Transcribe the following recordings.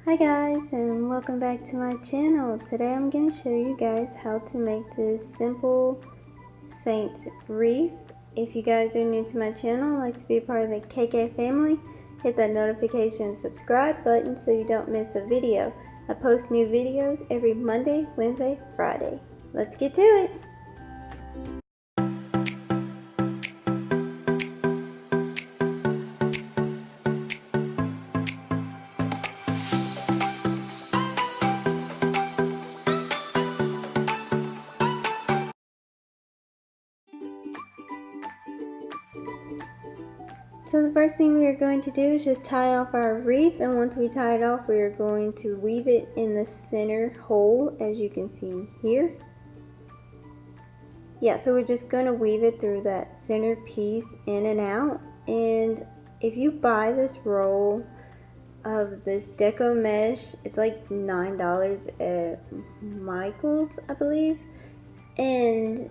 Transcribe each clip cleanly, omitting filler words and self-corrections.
Hi guys, and welcome back to my channel. Today I'm going to show you guys how to make this simple saint wreath. If you guys are new to my channel and like to be a part of the KK family, hit that notification and subscribe button so you don't miss a video. I post new videos every Monday, Wednesday, Friday. Let's get to it. So the first thing we are going to do is just tie off our wreath, and once we tie it off, we are going to weave it in the center hole, as you can see here. Yeah, so we're just going to weave it through that center piece in and out. And if you buy this roll of this deco mesh, it's like $9 at Michael's, I believe, and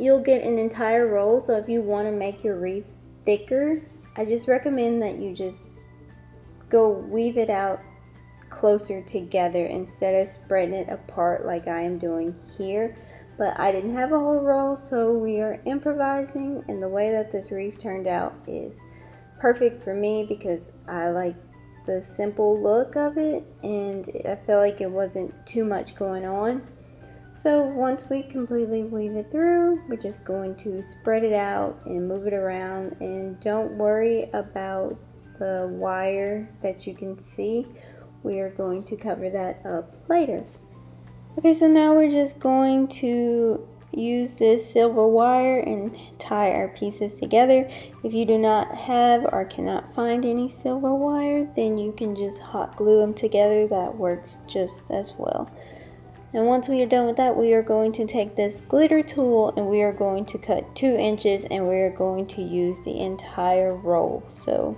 you'll get an entire roll. So if you want to make your wreath thicker, I just recommend that you just go weave it out closer together instead of spreading it apart like I am doing here. But I didn't have a whole roll, so we are improvising, and the way that this wreath turned out is perfect for me because I like the simple look of it and I felt like it wasn't too much going on. So once we completely weave it through, we're just going to spread it out and move it around, and don't worry about the wire that you can see. We are going to cover that up later. Okay, so now we're just going to use this silver wire and tie our pieces together. If you do not have or cannot find any silver wire, then you can just hot glue them together. That works just as well. And once we are done with that, we are going to take this glitter tool and we are going to cut 2 inches, and we are going to use the entire roll. So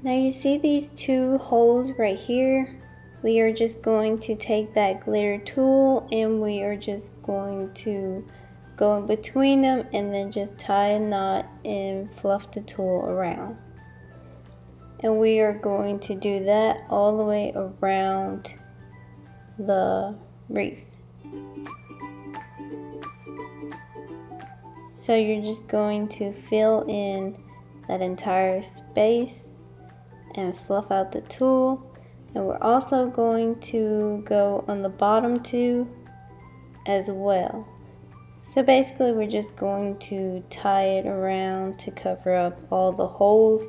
now you see these 2 holes right here. We are just going to take that glitter tool and we are just going to go in between them and then just tie a knot and fluff the tool around. And we are going to do that all the way around the wreath. So you're just going to fill in that entire space and fluff out the tool, and we're also going to go on the bottom 2 as well. So basically we're just going to tie it around to cover up all the holes.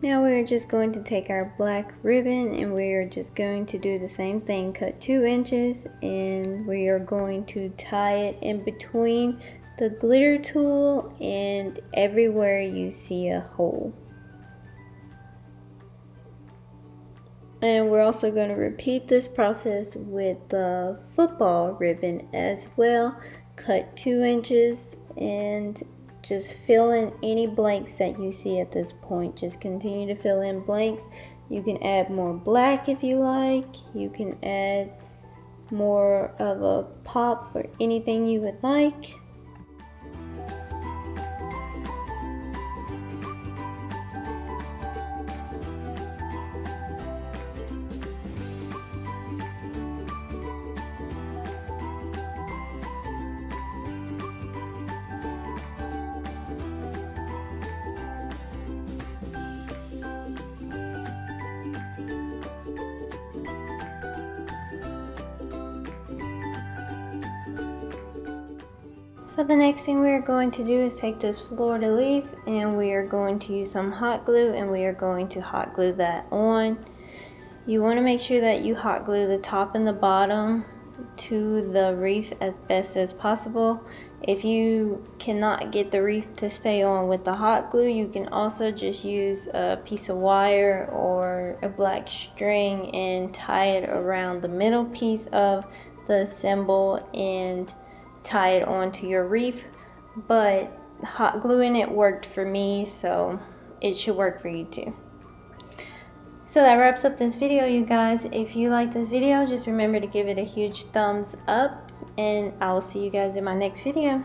Now we are just going to take our black ribbon and we are just going to do the same thing, cut 2 inches, and we are going to tie it in between the glitter tool and everywhere you see a hole. And we're also going to repeat this process with the football ribbon as well. Cut 2 inches and just fill in any blanks that you see at this point. Just continue to fill in blanks. You can add more black if you like. You can add more of a pop or anything you would like. So the next thing we're going to do is take this fleur-de-lis and we are going to use some hot glue and we are going to hot glue that on. You want to make sure that you hot glue the top and the bottom to the wreath as best as possible. If you cannot get the wreath to stay on with the hot glue, you can also just use a piece of wire or a black string and tie it around the middle piece of the symbol and tie it onto your wreath. But hot gluing it worked for me, so it should work for you too. So that wraps up this video, you guys. If you like this video, just remember to give it a huge thumbs up, and I will see you guys in my next video.